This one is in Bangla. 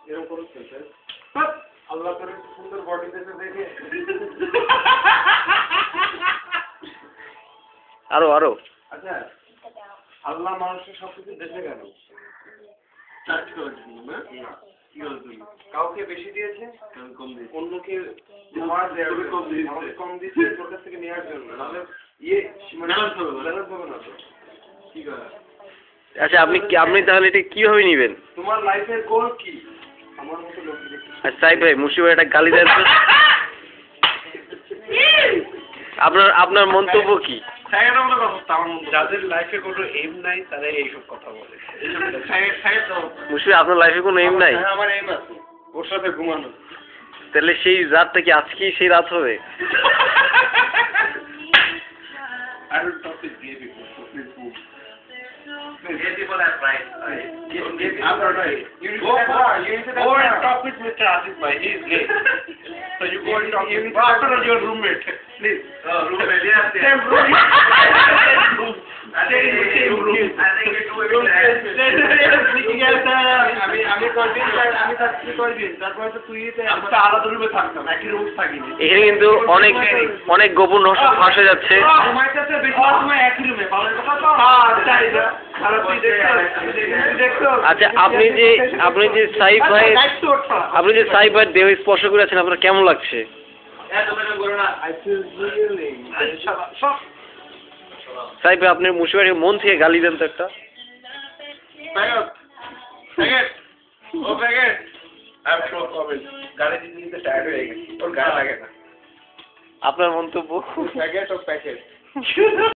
এরকম করছেন স্যার? আল্লাহ করে সুন্দর বডি দেখে দেখে আরো আচ্ছা আল্লাহ মানুষের সবকিছু দেখে কেন? কাউকে বেশি দিয়েছে, অন্যকে আমাকে কম দিয়েছে, তোর কাছ থেকে নেওয়ার জন্য, নাহলে ব্যালেন্স হবে না তো। কি করে? আচ্ছা আপনি তাহলে এটা কিভাবে নিবেন? তোমার লাইফের গোল কি? আমার মতো লোক আচ্ছা সাইফ ভাই, মুশফিক ভাই একটা গালি দেন তো। আপনার মন্তব্য কি? যাদের লাইফে কোনো এম নাই তারা এইসব কথা বলে। মুশফিক আপনার লাইফে কোনো এম নাই? আমার এম আছে, ওর সাথে ঘুমানো। তাহলে সেই রাতটা কি আজকেই সেই রাত হবে? I will talk with gay people, so please move. Gay people are right. I'm not right. You need to go and talk with Mr. Asif bhai. He is gay. So you go and talk with him. After all, your roommate. Please. Roommate, yes. Same room. I think you do it আমি চাকরি করবি, তারপরে তো তুই আলাদা রুমে থাকতাম, একই রুম থাকিনি। এখানে কিন্তু অনেক গোপন রহস্য ফাঁস হয়ে যাচ্ছে। ঘুমাইতেছে বেশি সময় একই রুমে, ভালো কথা তো। আচ্ছা আপনি যে সাইফ ভাই দেহ স্পর্শ করেছেন, আপনার কেমন লাগছে? সাইফ ভাই, আপনি মুশফিক ভাইকে মন থেকে গালি দেন তো একটা। আপনার মন্তব্য?